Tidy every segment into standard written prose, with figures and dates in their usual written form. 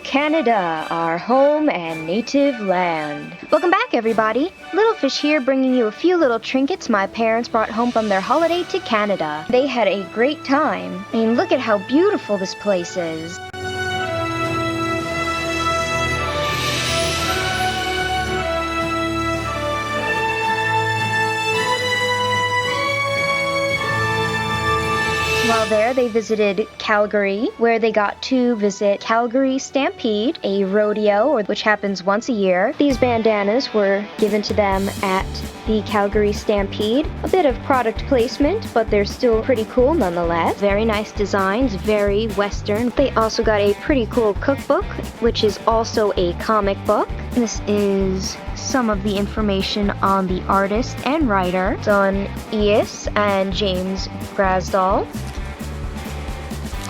Canada, our home and native land. Welcome back, everybody. Little Fish here, bringing you a few little trinkets my parents brought home from their holiday to Canada. They had a great time. I mean, look at how beautiful this place is. While there, they visited Calgary, where they got to visit Calgary Stampede, a rodeo which happens once a year. These bandanas were given to them at the Calgary Stampede. A bit of product placement, but they're still pretty cool nonetheless. Very nice designs, very Western. They also got a pretty cool cookbook, which is also a comic book. This is some of the information on the artist and writer. It's on Eas and James Grasdall.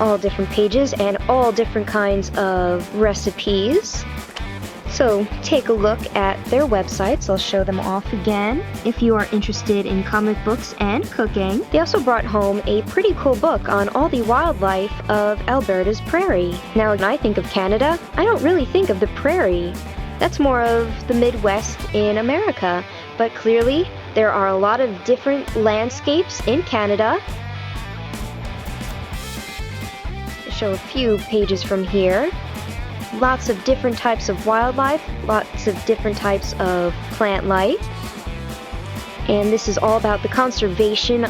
All different pages and all different kinds of recipes. So take a look at their websites. I'll show them off again if you are interested in comic books and cooking. They also brought home a pretty cool book on all the wildlife of Alberta's prairie. Now, when I think of Canada, I don't really think of the prairie. That's more of the Midwest in America. But clearly, there are a lot of different landscapes in Canada. Show a few pages from here. Lots of different types of wildlife, lots of different types of plant life. And this is all about the conservation.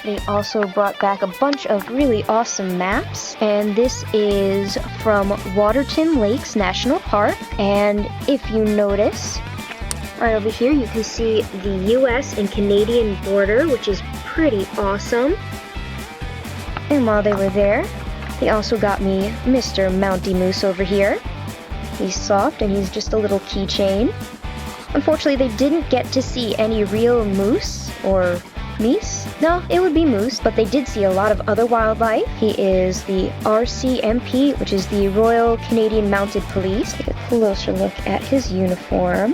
They also brought back a bunch of really awesome maps, and this is from Waterton Lakes National Park. And if you notice, right over here you can see the US and Canadian border, which is pretty awesome. And while they were there, they also got me Mr. Mounty Moose over here. He's soft and he's just a little keychain. Unfortunately, they didn't get to see any real moose or meese. No, it would be moose, but they did see a lot of other wildlife. He is the RCMP, which is the Royal Canadian Mounted Police. Take a closer look at his uniform.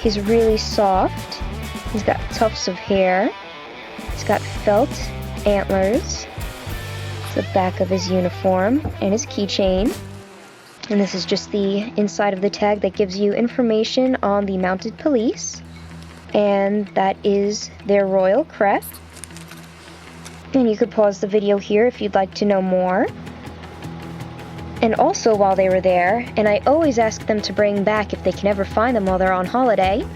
He's really soft. He's got tufts of hair. He's got felt antlers. It's the back of his uniform and his keychain. And this is just the inside of the tag that gives you information on the mounted police. And that is their royal crest. And you could pause the video here if you'd like to know more. And also while they were there, and I always ask them to bring back if they can ever find them while they're on holiday,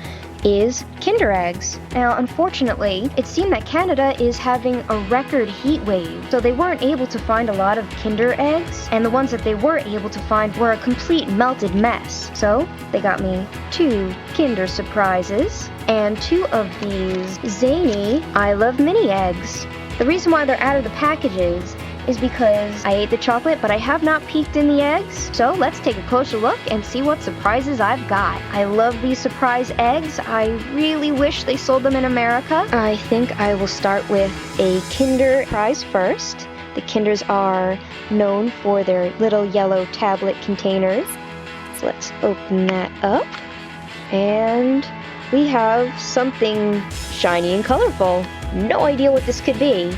is Kinder eggs. Now, unfortunately, it seemed that Canada is having a record heat wave, so they weren't able to find a lot of Kinder eggs, and the ones that they were able to find were a complete melted mess. So they got me 2 Kinder Surprises and 2 of these Zaini I Love Mini eggs. The reason why they're out of the packages is because I ate the chocolate, but I have not peeked in the eggs. So let's take a closer look and see what surprises I've got. I love these surprise eggs. I really wish they sold them in America. I think I will start with a Kinder Surprise first. The Kinders are known for their little yellow tablet containers. So let's open that up. And we have something shiny and colorful. No idea what this could be.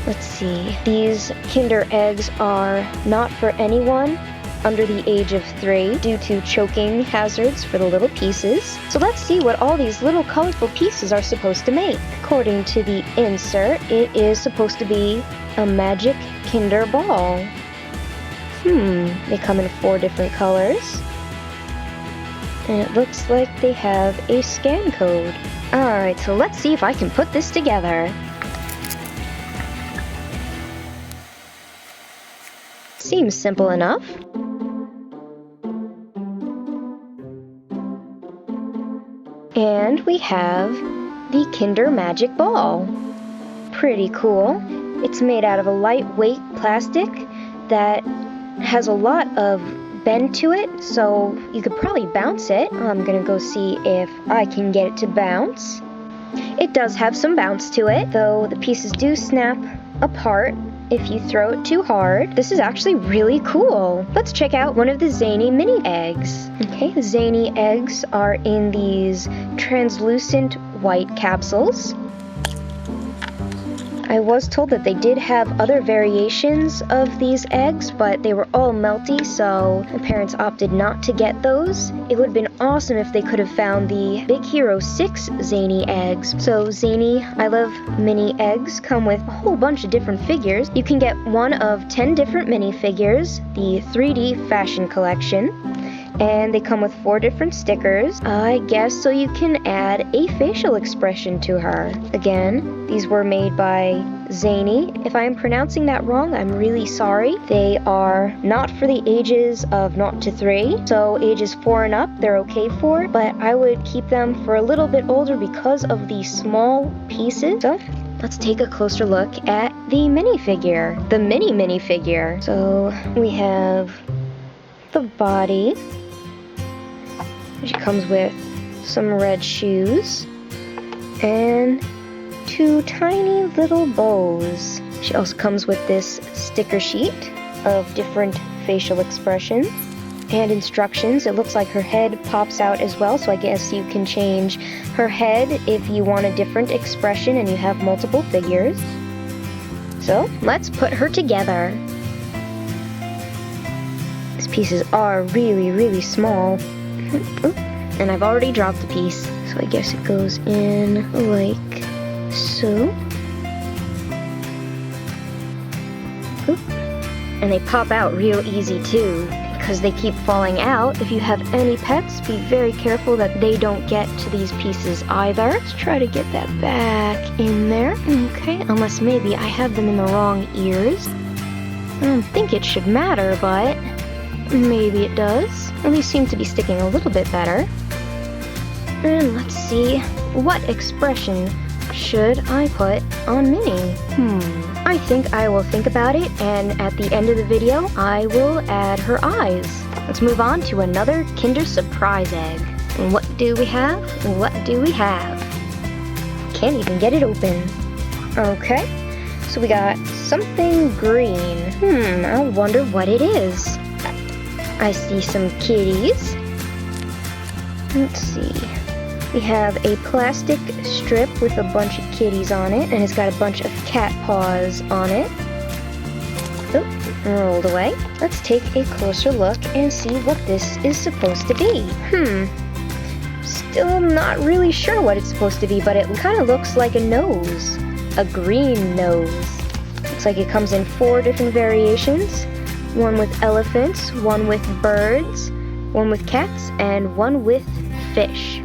Let's see, these Kinder eggs are not for anyone under the age of 3 due to choking hazards for the little pieces. So let's see what all these little colorful pieces are supposed to make. According to the insert, it is supposed to be a magic Kinder ball. They come in 4 different colors. And it looks like they have a scan code. Alright, so let's see if I can put this together. Seems simple enough. And we have the Kinder Magic Ball. Pretty cool. It's made out of a lightweight plastic that has a lot of bend to it, so you could probably bounce it. I'm gonna go see if I can get it to bounce. It does have some bounce to it, though the pieces do snap apart if you throw it too hard. This is actually really cool. Let's check out one of the Zaini mini eggs. Okay, the Zaini eggs are in these translucent white capsules. I was told that they did have other variations of these eggs, but they were all melty, so my parents opted not to get those. It would have been awesome if they could have found the Big Hero 6 Zaini eggs. So Zaini I Love mini eggs come with a whole bunch of different figures. You can get one of 10 different minifigures, the 3D Fashion Collection, and they come with 4 different stickers, I guess, so you can add a facial expression to her. Again, these were made by Zaini. If I am pronouncing that wrong, I'm really sorry. They are not for the ages of 0 to 3, so ages 4 and up, they're okay for, but I would keep them for a little bit older because of the small pieces. So let's take a closer look at the minifigure, the mini minifigure. So we have the body. She comes with some red shoes and 2 tiny little bows. She also comes with this sticker sheet of different facial expressions and instructions. It looks like her head pops out as well, so I guess you can change her head if you want a different expression and you have multiple figures. So let's put her together. These pieces are really, really small. And I've already dropped a piece, so I guess it goes in like so. Oop. And they pop out real easy too, because they keep falling out. If you have any pets, be very careful that they don't get to these pieces either. Let's try to get that back in there. Okay, unless maybe I have them in the wrong ears. I don't think it should matter, but maybe it does. At least seem to be sticking a little bit better. And let's see, what expression should I put on Minnie? I think I will think about it, and at the end of the video, I will add her eyes. Let's move on to another Kinder Surprise egg. And what do we have? What do we have? Can't even get it open. Okay, so we got something green. I wonder what it is. I see some kitties. Let's see. We have a plastic strip with a bunch of kitties on it, and it's got a bunch of cat paws on it. Oh, rolled away. Let's take a closer look and see what this is supposed to be. Still not really sure what it's supposed to be, but it kind of looks like a nose. A green nose. Looks like it comes in 4 different variations. One with elephants, one with birds, one with cats, and one with fish.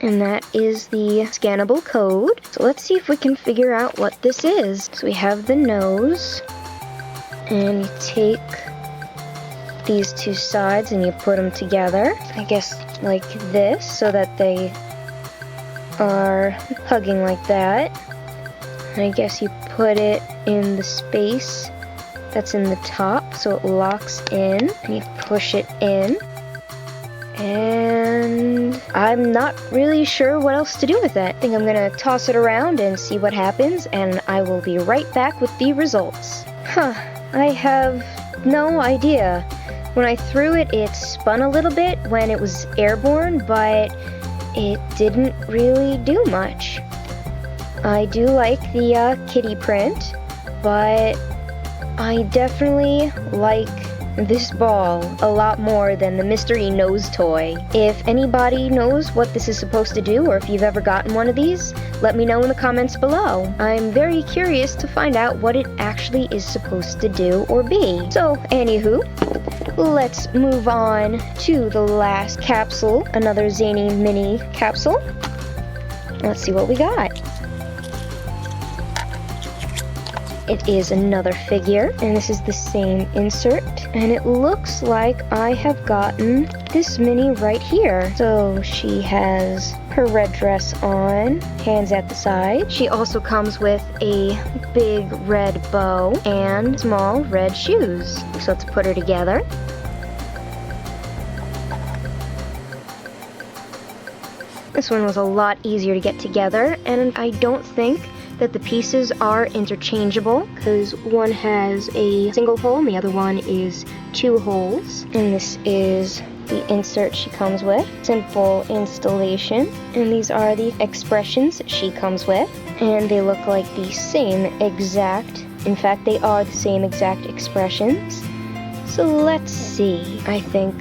And that is the scannable code. So let's see if we can figure out what this is. So we have the nose, and you take these 2 sides and you put them together. I guess like this, so that they are hugging like that. And I guess you put it in the space that's in the top, so it locks in, and you push it in. And I'm not really sure what else to do with it. I think I'm gonna toss it around and see what happens, and I will be right back with the results. I have no idea. When I threw it, it spun a little bit when it was airborne, but it didn't really do much. I do like the kitty print, but I definitely like this ball a lot more than the mystery nose toy. If anybody knows what this is supposed to do, or if you've ever gotten one of these, let me know in the comments below. I'm very curious to find out what it actually is supposed to do or be. So, anywho, let's move on to the last capsule, another Zaini mini capsule. Let's see what we got. It is another figure, and this is the same insert, and it looks like I have gotten this mini right here. So she has her red dress on, hands at the side. She also comes with a big red bow and small red shoes. So let's put her together. This one was a lot easier to get together, and I don't think that the pieces are interchangeable, because one has a single hole and the other one is 2 holes. And this is the insert she comes with. Simple installation. And these are the expressions she comes with. And they look like the same exact, in fact they are the same exact expressions. So let's see. I think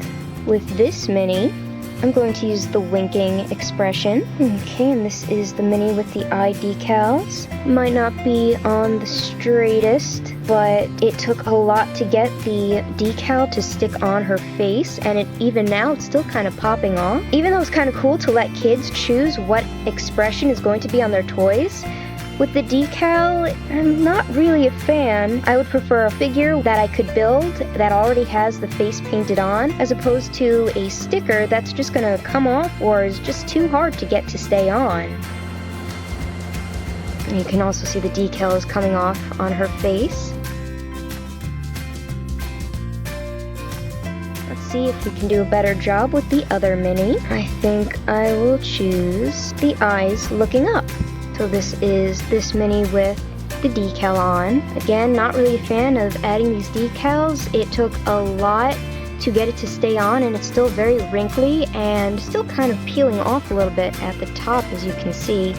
with this mini, I'm going to use the winking expression. Okay, and this is the mini with the eye decals. Might not be on the straightest, but it took a lot to get the decal to stick on her face, and even now it's still kind of popping off. Even though it's kind of cool to let kids choose what expression is going to be on their toys, with the decal, I'm not really a fan. I would prefer a figure that I could build that already has the face painted on, as opposed to a sticker that's just gonna come off or is just too hard to get to stay on. And you can also see the decals coming off on her face. Let's see if we can do a better job with the other mini. I think I will choose the eyes looking up. So this is this mini with the decal on. Again, not really a fan of adding these decals. It took a lot to get it to stay on, and it's still very wrinkly and still kind of peeling off a little bit at the top, as you can see.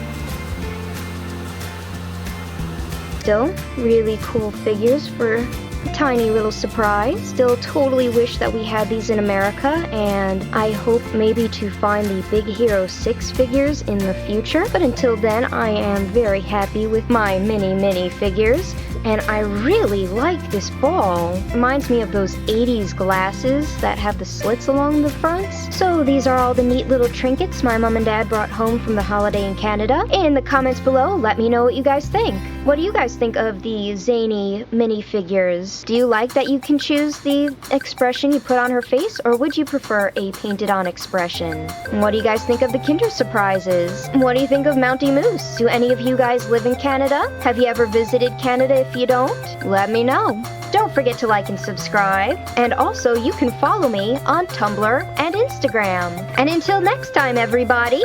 Still really cool figures for a tiny little surprise. Still totally wish that we had these in America, and I hope maybe to find the Big Hero 6 figures in the future. But until then, I am very happy with my mini figures, and I really like this ball. Reminds me of those 80s glasses that have the slits along the fronts. So these are all the neat little trinkets my mom and dad brought home from the holiday in Canada. In the comments below, let me know what you guys think. What do you guys think of the Zaini minifigures? Do you like that you can choose the expression you put on her face, or would you prefer a painted on expression? And what do you guys think of the Kinder Surprises? What do you think of Mountie Moose? Do any of you guys live in Canada? Have you ever visited Canada? If you don't, let me know. Don't forget to like and subscribe, and also you can follow me on Tumblr and Instagram. And until next time, everybody!